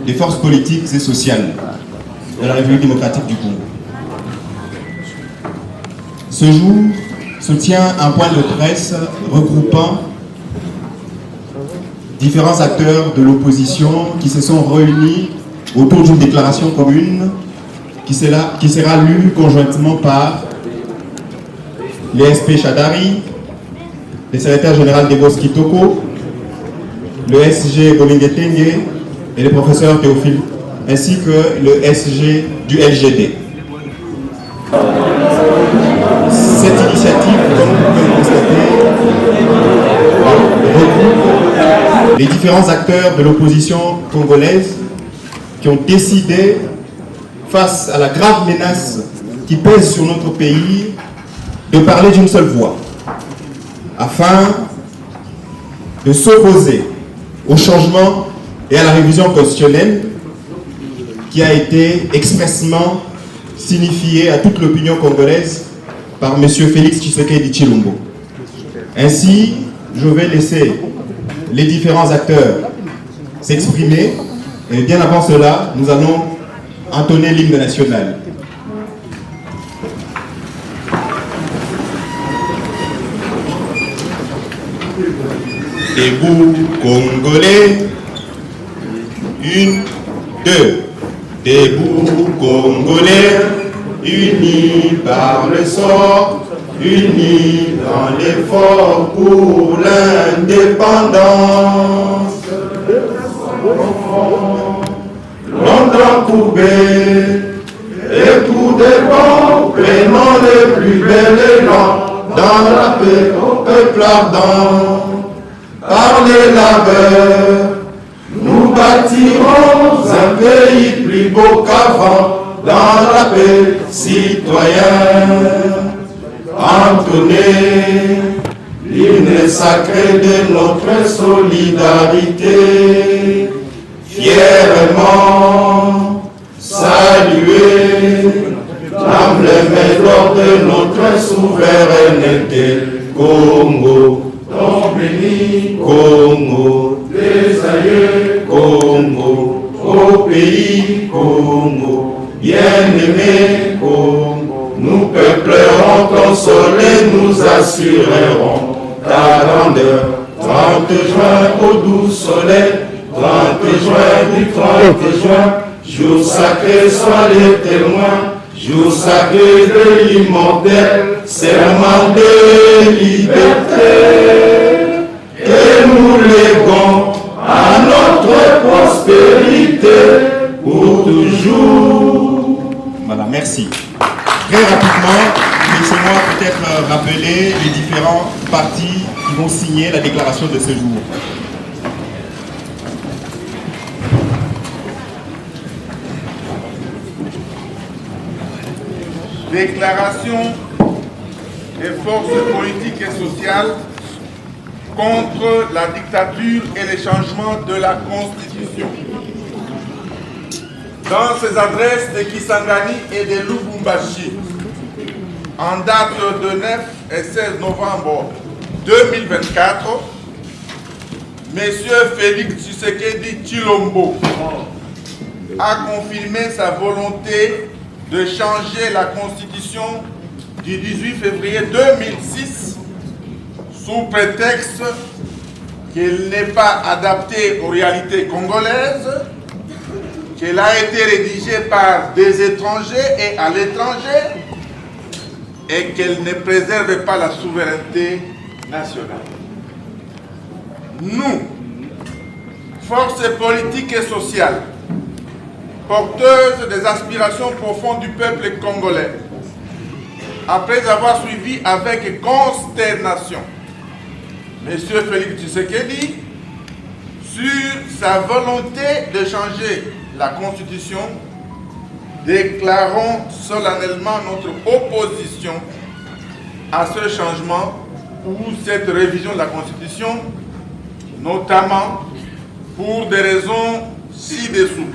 des forces politiques et sociales de la République démocratique du Congo. Ce jour se tient un point de presse regroupant différents acteurs de l'opposition qui se sont réunis autour d'une déclaration commune qui sera lue conjointement par les SP Chadari, le secrétaire général des Bos Kitoko, le SG Golingetenge et le professeur Théophile, ainsi que le SG du LGD. Cette initiative, comme vous pouvez le constater, regroupe les différents acteurs de l'opposition congolaise qui ont décidé, face à la grave menace qui pèse sur notre pays, de parler d'une seule voix, afin de s'opposer au changement et à la révision constitutionnelle qui a été expressément signifiée à toute l'opinion congolaise par M. Félix Tshisekedi Tshilombo. Ainsi, je vais laisser les différents acteurs s'exprimer, et bien avant cela, nous allons entonner l'hymne national. Debout Congolais, 1, 2. Debout Congolais, unis par le sort, unis dans l'effort pour l'indépendance. Longtemps courbés, et pour des bons, prenons les plus belles élans dans la paix au peuple ardent. Par les labeurs, nous bâtirons un pays plus beau qu'avant, dans la paix citoyenne. Entonnez l'hymne sacré de notre solidarité, fièrement saluer l'emblème de notre souveraineté. Congo, ton béni, Congo, des aïeux, Congo, au pays, Congo, bien-aimé, Congo, nous peuplerons ton soleil, nous assurerons ta grandeur. 30 juin au doux soleil, 30 juin du 30 juin, jour sacré, sois les témoins, jour sacré de l'immortel, serment de liberté, et nous léguons à notre prospérité pour toujours. Voilà, merci. Très rapidement, laissez-moi peut-être rappeler les différents partis qui vont signer la déclaration de ce jour. Déclaration des forces politiques et sociales contre la dictature et les changements de la Constitution. Dans ces adresses de Kisangani et de Lubumbashi, en date de 9 et 16 novembre 2024, Monsieur Félix Tshisekedi Tshilombo a confirmé sa volonté de changer la constitution du 18 février 2006 sous prétexte qu'elle n'est pas adaptée aux réalités congolaises, qu'elle a été rédigée par des étrangers et à l'étranger et qu'elle ne préserve pas la souveraineté nationale. Nous, forces politiques et sociales, porteuses des aspirations profondes du peuple congolais, après avoir suivi avec consternation M. Félix Tshisekedi sur sa volonté de changer la Constitution, déclarons solennellement notre opposition à ce changement ou cette révision de la Constitution, notamment pour des raisons ci-dessous.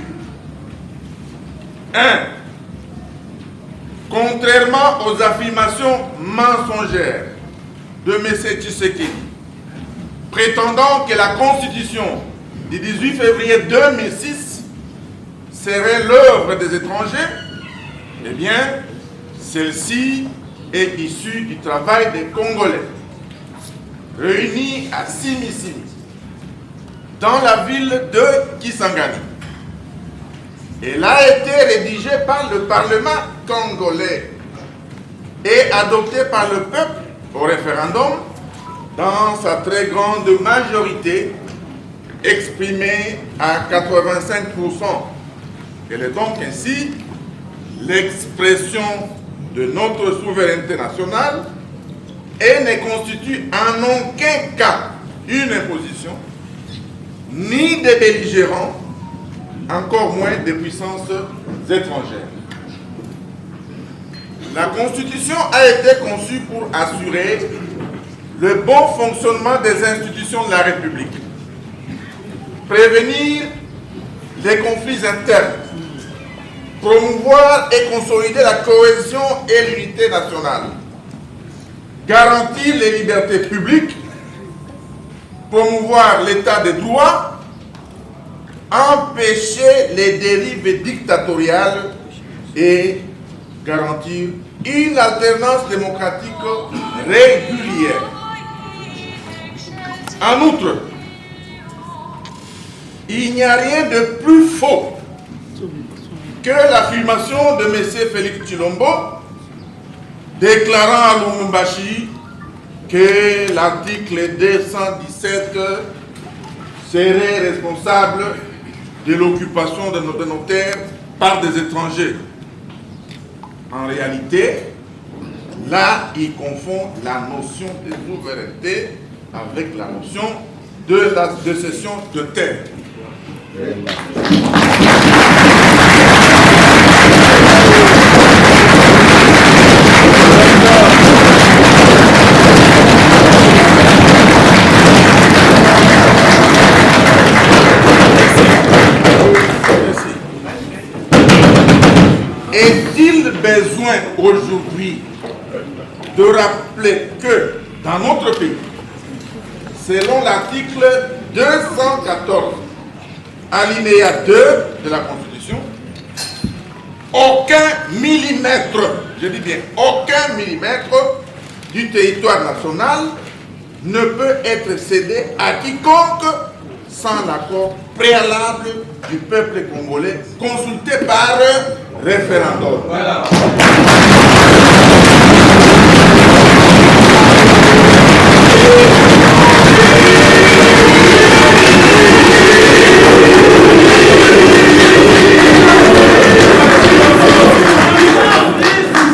1. Contrairement aux affirmations mensongères de M. Tshisekedi, prétendant que la Constitution du 18 février 2006 serait l'œuvre des étrangers, eh bien, celle-ci est issue du travail des Congolais, réunis à Simi-Simi, dans la ville de Kisangani. Elle a été rédigée par le Parlement congolais et adoptée par le peuple au référendum dans sa très grande majorité, exprimée à 85%. Elle est donc ainsi l'expression de notre souveraineté nationale et ne constitue en aucun cas une imposition, ni des belligérants, encore moins des puissances étrangères. La Constitution a été conçue pour assurer le bon fonctionnement des institutions de la République, prévenir les conflits internes, promouvoir et consolider la cohésion et l'unité nationale, garantir les libertés publiques, promouvoir l'état de droit, empêcher les dérives dictatoriales et garantir une alternance démocratique régulière. En outre, il n'y a rien de plus faux que l'affirmation de M. Félix Tshilombo déclarant à Lubumbashi que l'article 217 serait responsable de l'occupation de nos terres par des étrangers. En réalité, là, il confond la notion de souveraineté avec la notion de cession de terre. Est-il besoin aujourd'hui de rappeler que dans notre pays, selon l'article 214, alinéa 2 de la Constitution, aucun millimètre, je dis bien aucun millimètre du territoire national ne peut être cédé à quiconque sans l'accord préalable du peuple congolais consulté par référendum. Voilà.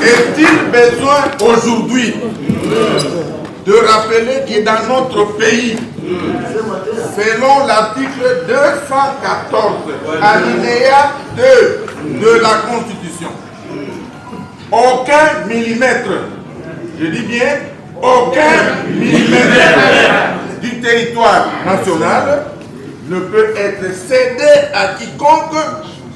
Est-il besoin aujourd'hui de rappeler que dans notre pays, selon l'article 214, alinéa 2 de la Constitution, aucun millimètre, je dis bien aucun millimètre du territoire national ne peut être cédé à quiconque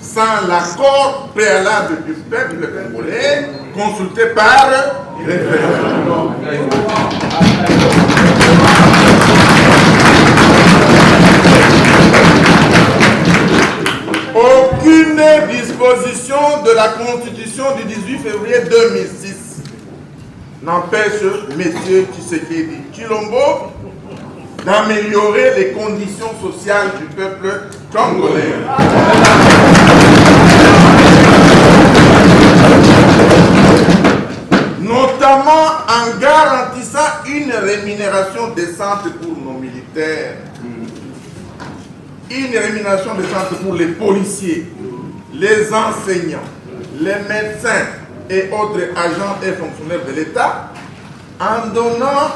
sans l'accord préalable du peuple congolais consulté par référendum. du 18 février 2006 n'empêche M. Tshisekedi Tshilombo d'améliorer les conditions sociales du peuple congolais. Notamment en garantissant une rémunération décente pour nos militaires, une rémunération décente pour les policiers, les enseignants, les médecins et autres agents et fonctionnaires de l'État, en donnant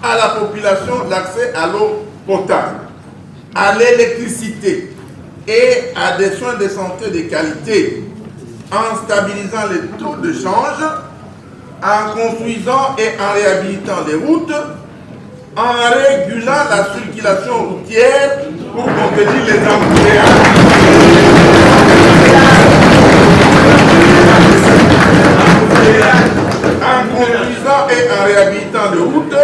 à la population l'accès à l'eau potable, à l'électricité et à des soins de santé de qualité, en stabilisant les taux de change, en construisant et en réhabilitant les routes, en régulant la circulation routière pour contenir les embouteillages, en construisant et en réhabilitant les routes,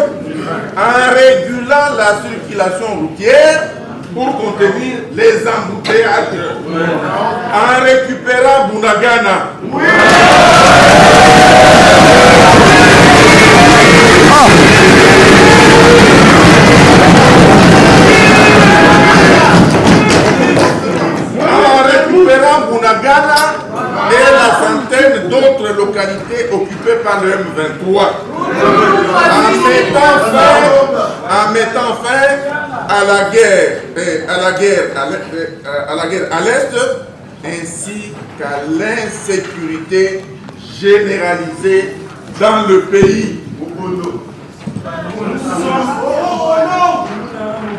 en régulant la circulation routière pour contenir les embouteillages, en récupérant Bunagana. Et la centaine d'autres localités occupées par le M23, en mettant fin à la guerre à l'Est, ainsi qu'à l'insécurité généralisée dans le pays.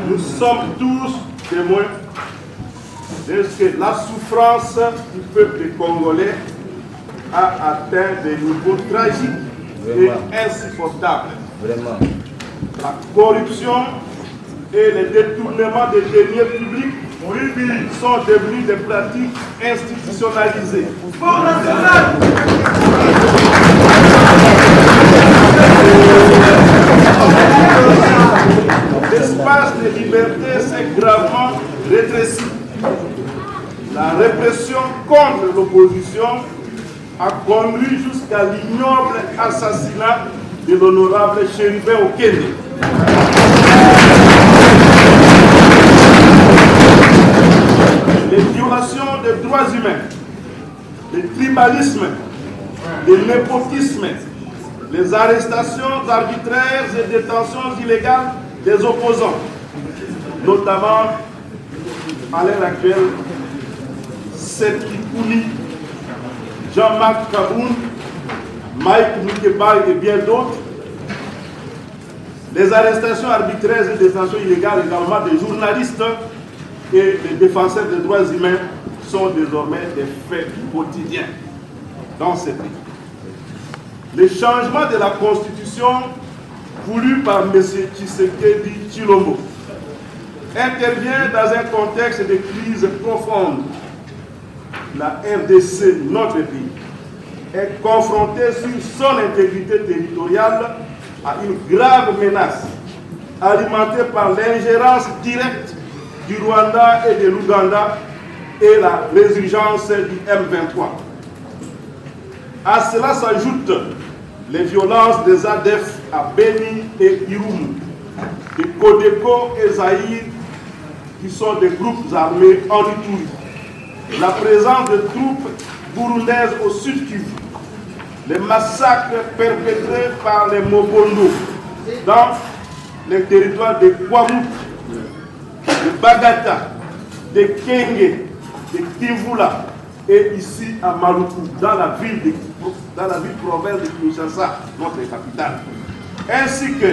Nous sommes tous témoins de ce que la souffrance du peuple congolais a atteint des niveaux tragiques et insupportables. Vraiment. La corruption et le détournement des deniers publics sont devenus des pratiques institutionnalisées. L'espace de liberté s'est gravement rétréci. La répression contre l'opposition a conduit jusqu'à l'ignoble assassinat de l'honorable Chérubin Okende. Les violations des droits humains, le tribalisme, le népotisme, les arrestations arbitraires et détentions illégales des opposants, notamment à l'heure actuelle, Seth Kouli, Jean-Marc Kaboun, Mike Moukebaï et bien d'autres. Les arrestations arbitraires et détentions illégales également des journalistes et des défenseurs des droits humains sont désormais des faits quotidiens dans ces pays. Le changement de la constitution voulu par M. Tshisekedi Tshilombo intervient dans un contexte de crise profonde. La RDC, notre pays, est confrontée sur son intégrité territoriale à une grave menace alimentée par l'ingérence directe du Rwanda et de l'Ouganda et la résurgence du M23. À cela s'ajoutent les violences des ADF à Beni et Irumu, de Kodeko et Zaïre, qui sont des groupes armés en Ituri, la présence de troupes burundaises au sud Kivu, les massacres perpétrés par les Mobondo dans les territoires de Kwamut, de Bagata, de Kenge, de Kivula et ici à Maluku, dans la ville province de Kinshasa, notre capitale, ainsi que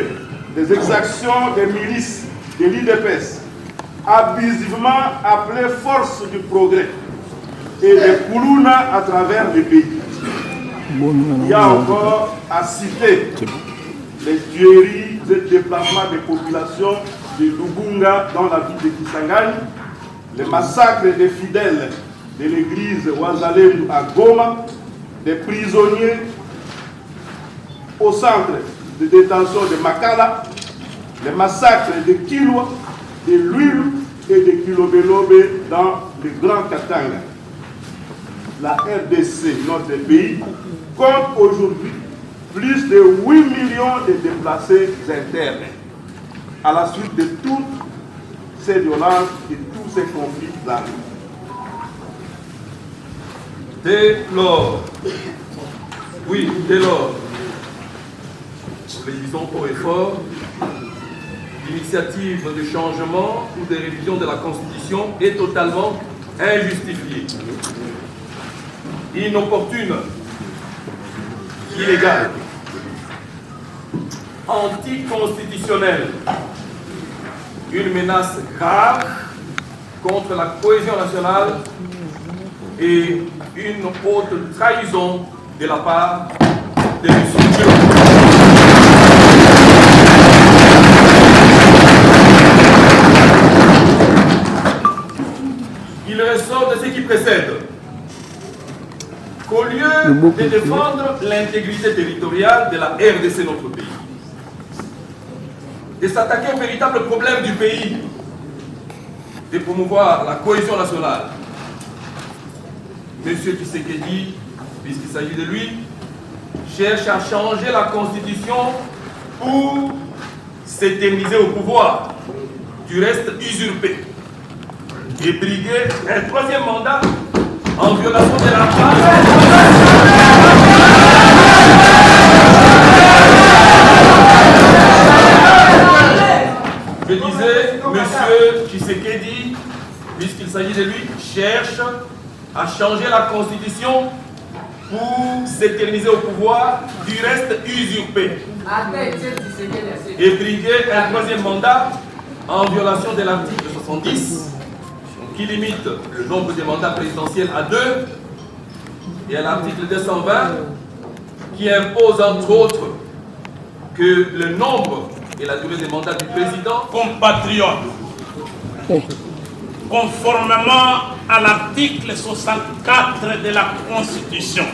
des exactions des milices de l'IDPS, abusivement appelées forces du progrès, et des Koulouna à travers le pays. Il y a encore à citer les tueries et déplacements des populations de Lubunga dans la ville de Kisangani, les massacres des fidèles de l'église Wazalem à Goma, des prisonniers au centre de détention de Makala, les massacres de Kilwa, de Lwilu et de Kilobelobe dans le Grand Katanga. la RDC, notre pays, compte aujourd'hui plus de 8 millions de déplacés internes à la suite de toutes ces violences et tous ces conflits armés. Dès lors, révisons haut et fort, l'initiative de changement ou de révision de la Constitution est totalement injustifiée, inopportune, illégale, anticonstitutionnelle, une menace grave contre la cohésion nationale et une haute trahison de la part des structures. Il ressort de ce qui précède qu'au lieu de défendre l'intégrité territoriale de la RDC, notre pays, de s'attaquer au véritable problème du pays, de promouvoir la cohésion nationale, M. Tshisekedi, puisqu'il s'agit de lui, cherche à changer la Constitution pour s'éterniser au pouvoir, du reste usurpé, et briguer un troisième mandat en violation de la loi. Je disais, M. Tshisekedi, puisqu'il s'agit de lui, cherche à changer la Constitution pour s'éterniser au pouvoir, du reste usurpé, et briguer un troisième mandat en violation de l'article 70, qui limite le nombre de mandats présidentiels à 2, et à l'article 220, qui impose entre autres que le nombre et la durée des mandats du président. Compatriotes, conformément à l'article 64 de la Constitution,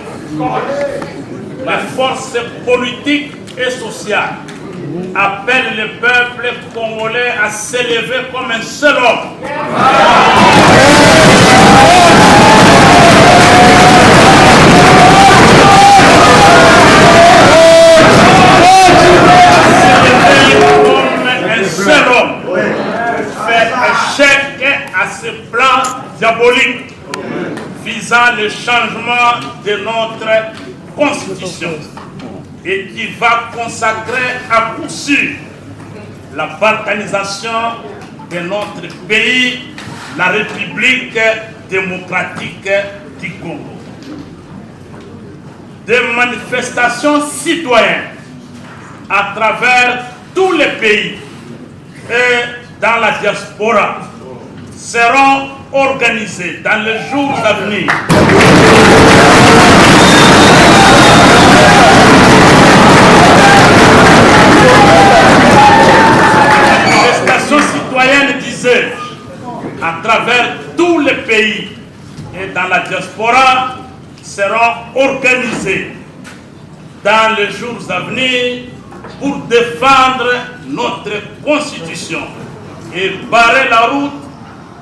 les forces politiques et sociales appellent le peuple congolais à s'élever comme un seul homme. À ce plan diabolique visant le changement de notre Constitution et qui va consacrer à coup sûr la balkanisation de notre pays, la République démocratique du Congo. Des manifestations citoyennes à travers tous les pays et dans la diaspora seront organisées dans les jours à venir. Les manifestations citoyennes, disais-je, à travers tous les pays et dans la diaspora seront organisées dans les jours à venir pour défendre notre Constitution et barrer la route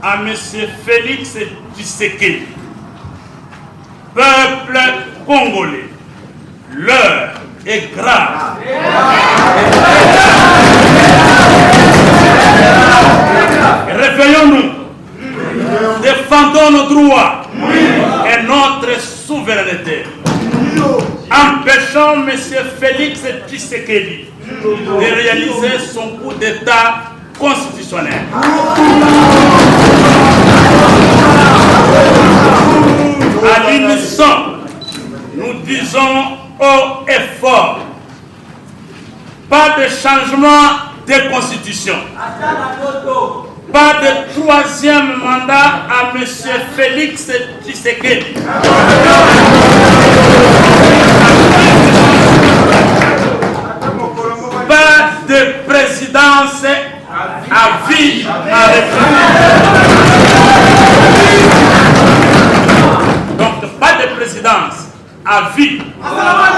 à M. Félix Tshisekedi. Peuple congolais, l'heure est grave. Réveillons-nous, défendons nos droits et notre souveraineté. Empêchons M. Félix Tshisekedi de réaliser son coup d'État constitutionnel. À l'unisson, nous disons haut et fort, pas de changement de constitution, pas de troisième mandat à M. Félix Tshisekedi. Pas de présidence à vie à République. Donc, pas de présidence à vie à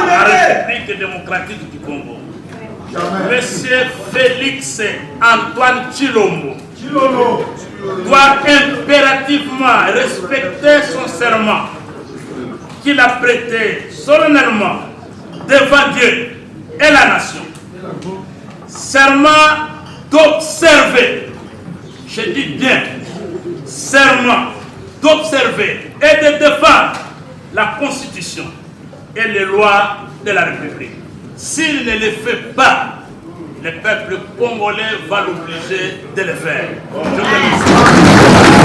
la République démocratique du Congo. Monsieur Félix Antoine Tshilombo doit impérativement respecter son serment qu'il a prêté solennellement devant Dieu et la nation. Serment d'observer, je dis bien, serment d'observer et de défendre la Constitution et les lois de la République. S'il ne le fait pas, le peuple congolais va l'obliger de le faire. Je vous remercie.